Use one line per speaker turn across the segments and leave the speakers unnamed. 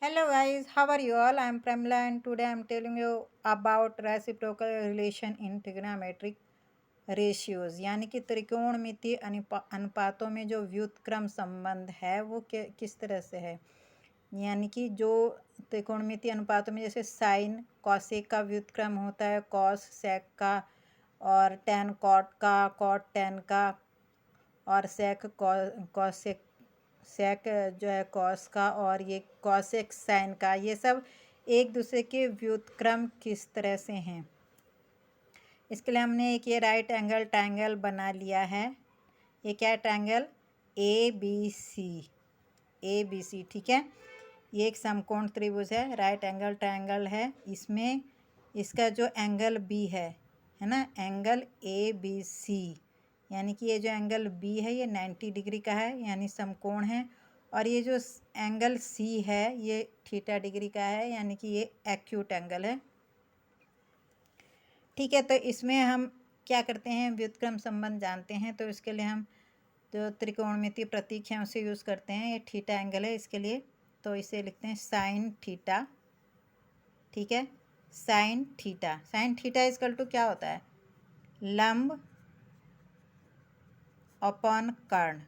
Hello guys, how are you all? I am Pramila and today I am telling you about reciprocal relation in trigonometric ratios यानी कि त्रिकोणमितीय अनुपातों में जो व्युत्क्रम संबंध है वो किस तरह से है। यानी कि जो त्रिकोणमितीय अनुपातों में जैसे साइन कॉसेक का व्युत्क्रम होता है, कॉस सेक का, और टेन कॉट का, कॉट टेन का, और सेक कॉसेक सेक जो है कॉस का, और ये कॉसेक साइन का, ये सब एक दूसरे के व्युत्क्रम किस तरह से हैं। इसके लिए हमने एक ये राइट एंगल ट्रायंगल बना लिया है। ये क्या है? ट्रायंगल ए बी सी, ठीक है। ये एक समकोण त्रिभुज है, राइट एंगल ट्रायंगल है। इसमें इसका जो एंगल बी है ना, एंगल ए बी सी, यानी कि ये जो एंगल बी है ये 90 डिग्री का है, यानी समकोण है। और ये जो एंगल सी है ये थीटा डिग्री का है, यानी कि ये एक्यूट एंगल है, ठीक है। तो इसमें हम क्या करते हैं, व्युत्क्रम संबंध जानते हैं, तो इसके लिए हम जो त्रिकोणमितीय प्रतीक हैं उसे यूज़ करते हैं। ये थीटा एंगल है, इसके लिए तो इसे लिखते हैं साइन थीटा, ठीक है। साइन थीटा इजकल टू क्या होता है? लंब अपॉन कर्ण,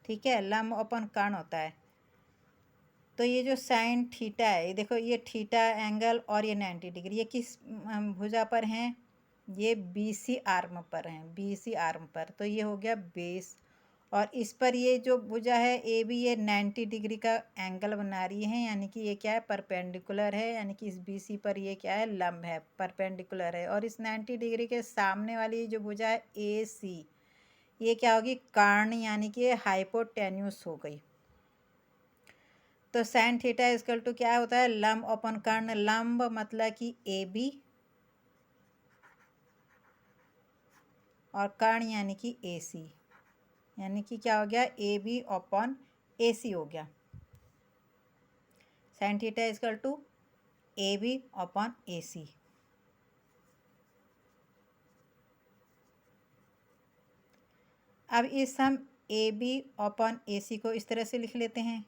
ठीक है, लंब अपॉन कर्ण होता है। तो ये जो साइन थीटा है, ये देखो, ये थीटा एंगल और ये 90 डिग्री, ये किस भुजा पर हैं? ये बीसी आर्म पर हैं, बीसी आर्म पर। तो ये हो गया बेस, और इस पर ये जो भुजा है ए बी, ये 90 डिग्री का एंगल बना रही है, यानी कि ये क्या है? परपेंडिकुलर है, यानी कि इस बीसी पर ये क्या है? लंब है, परपेंडिकुलर है। और इस 90 डिग्री के सामने वाली जो भुजा है ए सी, ये क्या होगी? कर्ण, यानी कि ये हाइपोटेन्यूस हो गई। तो साइन थीटा इजकल टू क्या होता है? लंब अपॉन कर्ण। लंब मतलब कि ए बी, और कर्ण यानी कि ए सी, यानी कि क्या हो गया? ए बी अपॉन ए सी हो गया। Sine theta is equal to A B upon A C. अब इस हम ए बी अपॉन ए सी को इस तरह से लिख लेते हैं,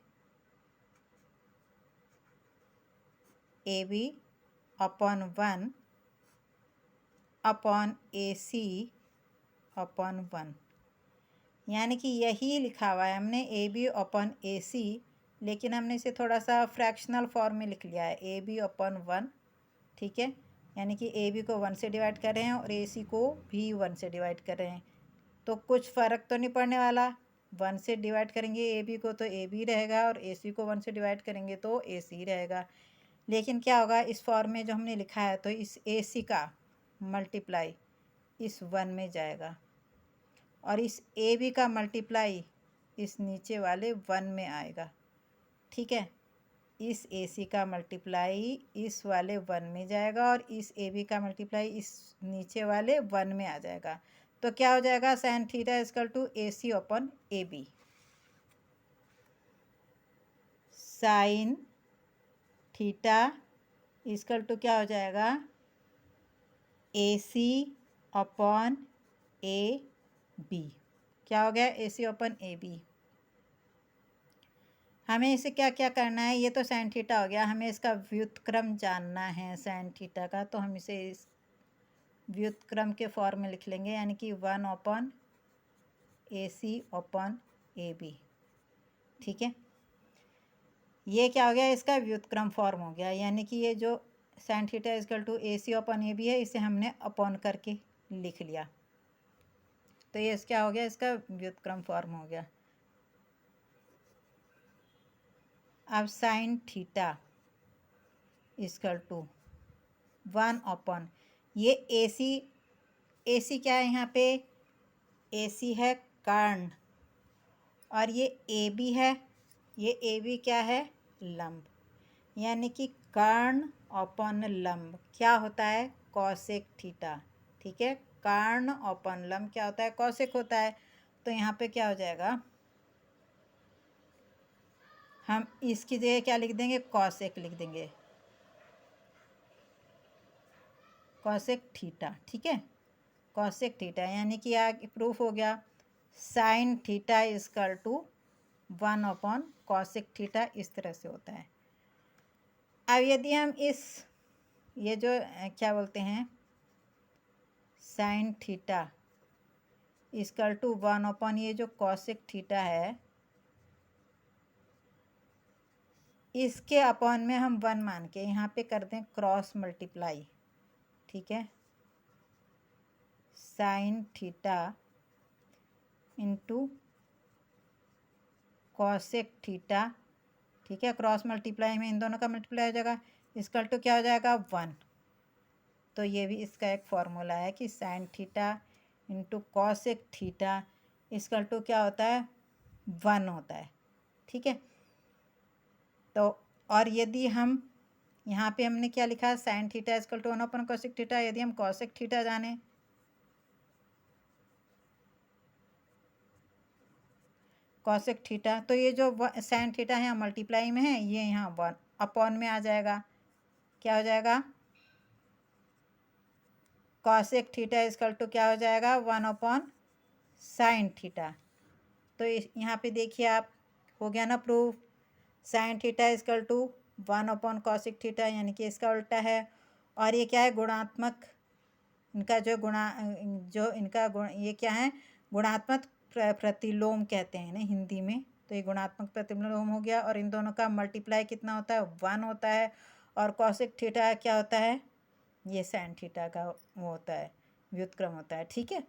A B upon 1 upon A C upon 1, यानी कि यही लिखा हुआ है हमने ए बी अपॉन ए सी, लेकिन हमने इसे थोड़ा सा फ्रैक्शनल फॉर्म में लिख लिया है, ए बी अपॉन 1, ठीक है। यानी कि ए बी को 1 से डिवाइड कर रहे हैं और ए सी को भी 1 से डिवाइड कर रहे हैं, तो कुछ फ़र्क तो नहीं पड़ने वाला। 1 से डिवाइड करेंगे ए बी को तो ए बी रहेगा, और ए सी को 1 से डिवाइड करेंगे तो ए सी रहेगा। लेकिन क्या होगा, इस फॉर्म में जो हमने लिखा है, तो इस ए सी का मल्टीप्लाई इस 1 में जाएगा, और इस ए बी का मल्टीप्लाई इस नीचे वाले 1 में आएगा, ठीक है। इस ए सी का मल्टीप्लाई इस वाले 1 में जाएगा, और इस ए बी का मल्टीप्लाई इस नीचे वाले 1 में आ जाएगा। तो क्या हो जाएगा? Sine theta is equal to A C upon A B. Sine theta is equal to क्या हो जाएगा? A C upon A B. क्या हो गया? A C upon A B. हमें इसे क्या क्या करना है? ये तो साइन थीटा हो गया, हमें इसका व्युत्क्रम जानना है साइन थीटा का, तो हम इसे इस व्युत्क्रम के फॉर्म में लिख लेंगे, यानी कि 1 upon A C upon A B, ठीक है। ये क्या हो गया? इसका व्युत्क्रम फॉर्म हो गया, यानी कि ये जो sine theta is equal to A C upon A B है, इसे हमने अपॉन करके लिख लिया, तो ये क्या हो गया? इसका व्युत्क्रम फॉर्म हो गया। अब साइन थीटा इजकल टू 1 अपॉन ये ए सी क्या है यहाँ पे? ए सी है कर्ण, और ये ए बी है, ये ए बी क्या है? लंब, यानी कि कर्ण अपॉन लंब क्या होता है? कॉसेक थीटा, ठीक है। कर्ण अपॉन लंब क्या होता है? कॉसेक होता है। तो यहाँ पे क्या हो जाएगा? हम इसकी जगह क्या लिख देंगे? कॉसेक लिख देंगे, कॉसेक थीटा, ठीक है। कॉसेक थीटा, यानी कि आगे प्रूफ हो गया sine theta is equal to 1/cosec theta, इस तरह से होता है। अब यदि हम ये जो क्या बोलते हैं साइन थीटा इक्वल टू 1/, ये जो कॉसेक थीटा है इसके अपॉन में हम 1 मान के यहाँ पे कर दें क्रॉस मल्टीप्लाई, ठीक है, sine theta into cosec theta, ठीक है, क्रॉस मल्टीप्लाई में इन दोनों का मल्टीप्लाई हो जाएगा, इक्वल टू क्या हो जाएगा 1। तो ये भी इसका एक फॉर्मूला है कि sine theta into cosec theta equal to क्या होता है 1 होता है, ठीक है। तो और यदि हम यहाँ पे हमने क्या लिखा है sine theta equal to 1/cosec theta, यदि हम कॉसेक थीटा जाने कॉसेक थीटा, तो ये जो साइन थीटा है यहाँ मल्टीप्लाई में है, ये यहाँ 1 अपॉन में आ जाएगा, क्या हो जाएगा कॉसेक थीटा इक्वल टू क्या हो जाएगा 1/sin थीटा। तो यहाँ पे देखिए आप, हो गया ना proof, sine theta equal to 1/cosec theta, यानी कि इसका उल्टा है। और ये क्या है गुणात्मक, इनका जो इनका गुण, ये क्या है गुणात्मक प्रतिलोम कहते हैं ना हिंदी में, तो ये गुणात्मक प्रतिलोम हो गया। और इन दोनों का मल्टीप्लाई कितना होता है 1 होता है। और कॉसेक थीटा क्या होता है, ये साइन थीटा का वो होता है व्युत्क्रम होता है, ठीक है।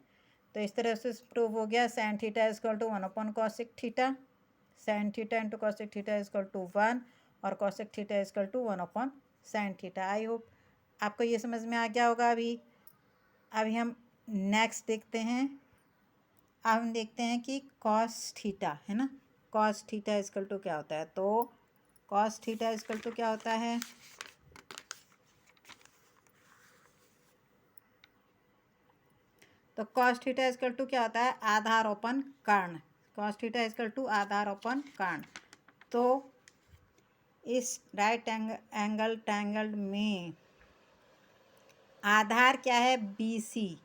तो इस तरह से प्रूव हो गया sine theta equal to 1/cosec theta, sine theta into cosec theta equal to 1 और cosec theta equal to 1/sin theta. I hope आपको ये समझ में आ गया होगा। अभी हम नेक्स्ट देखते हैं। अब हम देखते हैं कि कॉस थीटा है ना, कॉस थीटा इक्वल टू क्या होता है। तो कॉस थीटा इक्वल टू क्या होता है, तो कॉस थीटा इक्वल टू क्या होता है आधारोपण कर्ण, कॉस थीटा इक्वल टू आधारोपण कर्ण। तो इस राइट एंगल ट्रायंगल में आधार क्या है BC,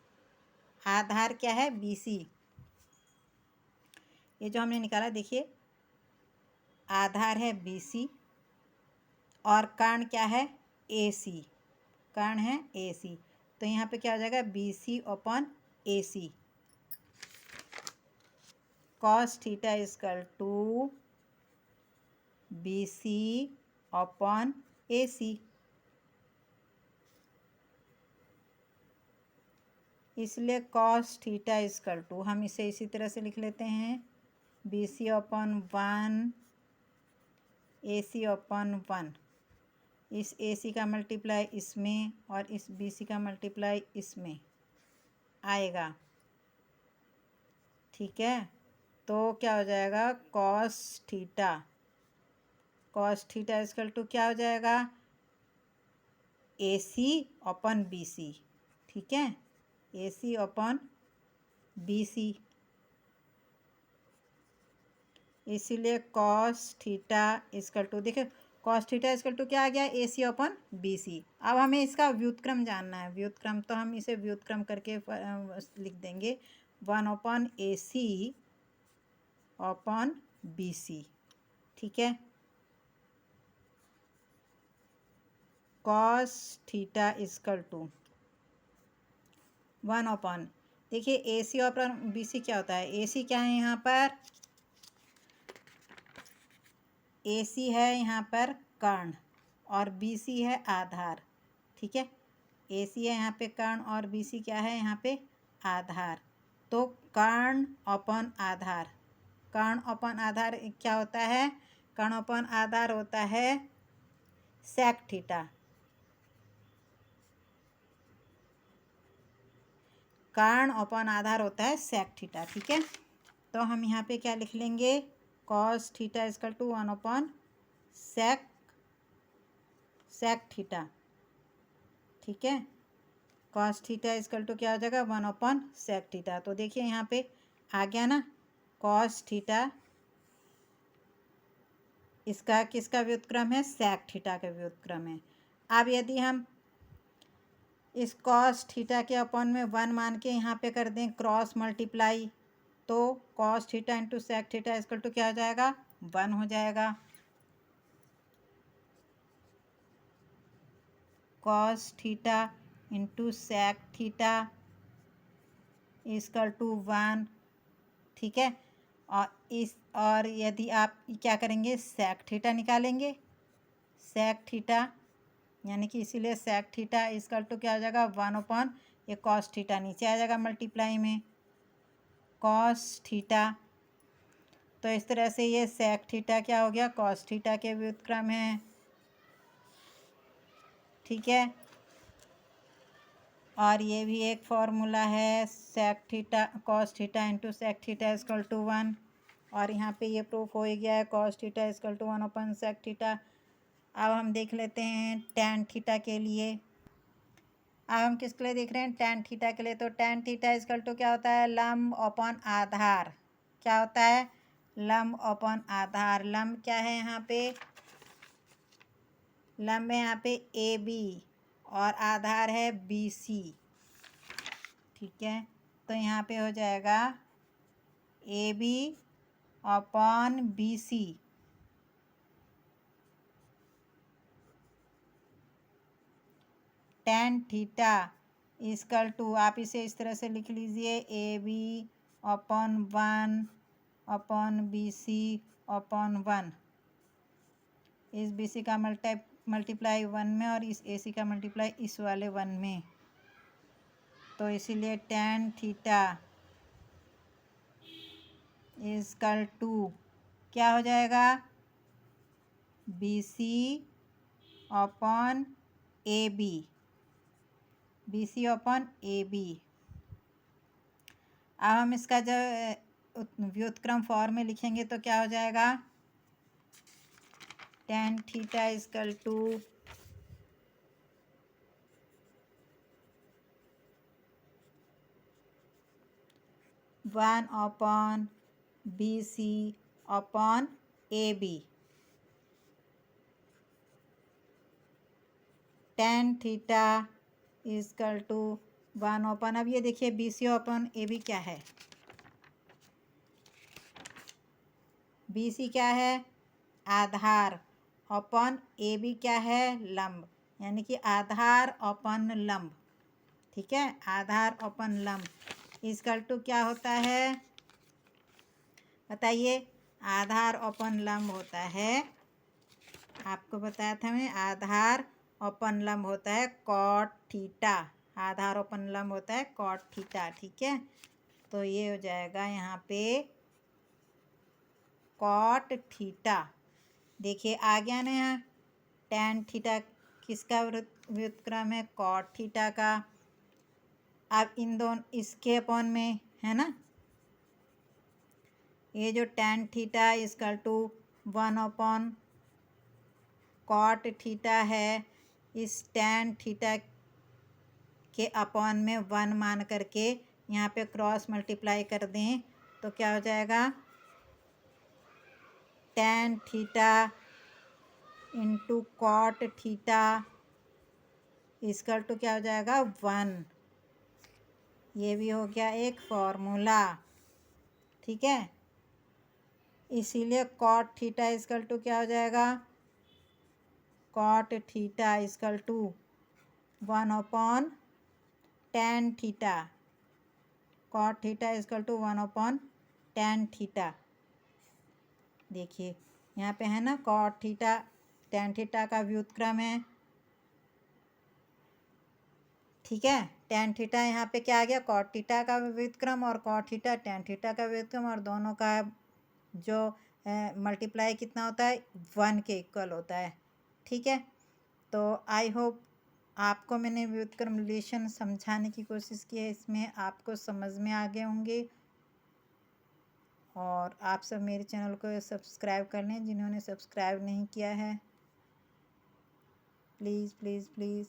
आधार क्या है BC, ये जो हमने निकाला देखिए आधार है BC और कर्ण क्या है AC, कर्ण है AC। तो यहाँ पे क्या हो जाएगा BC/AC, cos theta equal to BC/AC। इसलिए कॉस थीटा इक्वल टू, हम इसे इसी तरह से लिख लेते हैं BC/1 AC/1। इस AC का मल्टीप्लाई इसमें और इस BC का मल्टीप्लाई इसमें आएगा, ठीक है। तो क्या हो जाएगा cos theta, cos theta equal to क्या हो जाएगा AC/BC, ठीक है, AC/BC। इसीलिए कॉस थीटा इक्वल टू, देखिए कॉस थीटा इक्वल टू क्या आ गया AC/BC। अब हमें इसका व्युत्क्रम जानना है, व्युत्क्रम, तो हम इसे व्युत्क्रम करके लिख देंगे 1/AC/BC, ठीक है। कॉस थीटा इक्वल टू 1/, देखिए AC/BC क्या होता है, AC क्या है यहाँ पर, AC है यहाँ पर कर्ण और BC है आधार, ठीक है। AC है यहाँ पे कर्ण और BC क्या है यहाँ पे आधार। तो कर्ण अपन आधार, कर्ण अपन आधार क्या होता है, कर्ण अपन आधार होता है सेक थीटा, कर्ण अपन आधार होता है सेक थीटा, ठीक है। तो हम यहाँ पे क्या लिख लेंगे कॉस थीटा इक्वल टू 1/सेक थीटा, ठीक है। कॉस थीटा इक्वल टू क्या हो जाएगा 1/सेक थीटा। तो देखिए यहाँ पे आ गया ना कॉस थीटा, इसका किसका व्युत्क्रम है सेक थीटा का व्युत्क्रम है। अब यदि हम इस कॉस थीटा के अपॉन में 1 मान के यहाँ पे कर दें क्रॉस मल्टीप्लाई, तो cos theta into sec theta equal to क्या हो जाएगा, 1 हो जाएगा। Cos theta into sec theta equal to 1, ठीक है। और यदि आप क्या करेंगे, सेक थीटा निकालेंगे, सेक थीटा यानी कि इसीलिए सेक थीटा इक्वल टू क्या हो जाएगा, 1 ये कॉस थीटा नीचे आ जाएगा मल्टीप्लाई में कॉस थीटा। तो इस तरह से ये सेक थीटा क्या हो गया, कॉस थीटा के व्युत्क्रम है, ठीक है। और ये भी एक फॉर्मूला है, sec theta cos theta into sec theta equal to 1। और यहाँ पे ये प्रूफ हो ही गया है, cos theta equal to 1 sec theta. अब हम देख लेते हैं टैन थीटा के लिए। अब हम किसके लिए देख रहे हैं, टैन थीटा के लिए। तो टैन थीटा इक्वल टू क्या होता है, लंब अपॉन आधार। क्या होता है, लंब अपॉन आधार। लंब क्या है यहाँ पे, लंब है यहाँ पे ए बी और आधार है बी सी, ठीक है। तो यहाँ पे हो जाएगा A B upon B C, tan theta equal to, आप इसे इस तरह से लिख लीजिए, A B upon 1 upon B C upon 1। इस बी सी का मल्टीप्लाई 1 में और इस ए सी का मल्टीप्लाई इस वाले 1 में। तो इसीलिए टैन थीटा इक्वल टू क्या हो जाएगा, B C upon A B, B C upon A B. अब हम इसका जो व्युत्क्रम फॉर्म में लिखेंगे तो क्या हो जाएगा, tan theta equal to 1 upon B C upon A B, tan theta equal to 1 upon, अब ये देखिए B C upon A B क्या है, बी सी क्या है, आधार, अपॉन ए बी क्या है, लंब, यानी कि आधार अपॉन लंब, ठीक है। आधार अपॉन लंब इक्वल टू क्या होता है, बताइए। आधार अपॉन लंब होता है, आपको बताया था मैं, आधार अपॉन लंब होता है कॉट थीटा। आधार अपॉन लंब होता है कॉट थीटा, ठीक है। तो ये हो जाएगा यहाँ पे कॉट थीटा। देखिए आ गया ना यहाँ, टैन थीटा किसका व्युत्क्रम है, कॉट थीटा का। अब इन दोनों इसके अपॉन में है ना, ये जो tan theta equal to 1 upon cot theta है, इस टैन थीटा के अपॉन में 1 मान करके यहाँ पे क्रॉस मल्टीप्लाई कर दें तो क्या हो जाएगा, tan theta into cot theta equal to क्या हो जाएगा, 1। ये भी हो गया एक फॉर्मूला, ठीक है। इसीलिए कॉट थीटा इक्वल टू क्या हो जाएगा, cot theta equal to 1 upon tan theta, cot theta equal to 1 upon tan theta. देखिए यहाँ पे है ना, कॉट थीटा टैन थीटा का व्युत्क्रम है, ठीक है। टैन थीटा यहाँ पे क्या आ गया, कॉट थीटा का व्युत्क्रम, और कॉट थीटा टैन थीटा का व्युत्क्रम, और दोनों का जो मल्टीप्लाई कितना होता है, 1 के इक्वल होता है, ठीक है। तो आई होप आपको मैंने व्युत्क्रम रिलेशन समझाने की कोशिश की है, इसमें आपको समझ में आ गए होंगे। और आप सब मेरे चैनल को सब्सक्राइब कर लें, जिन्होंने सब्सक्राइब नहीं किया है, प्लीज़ प्लीज़ प्लीज़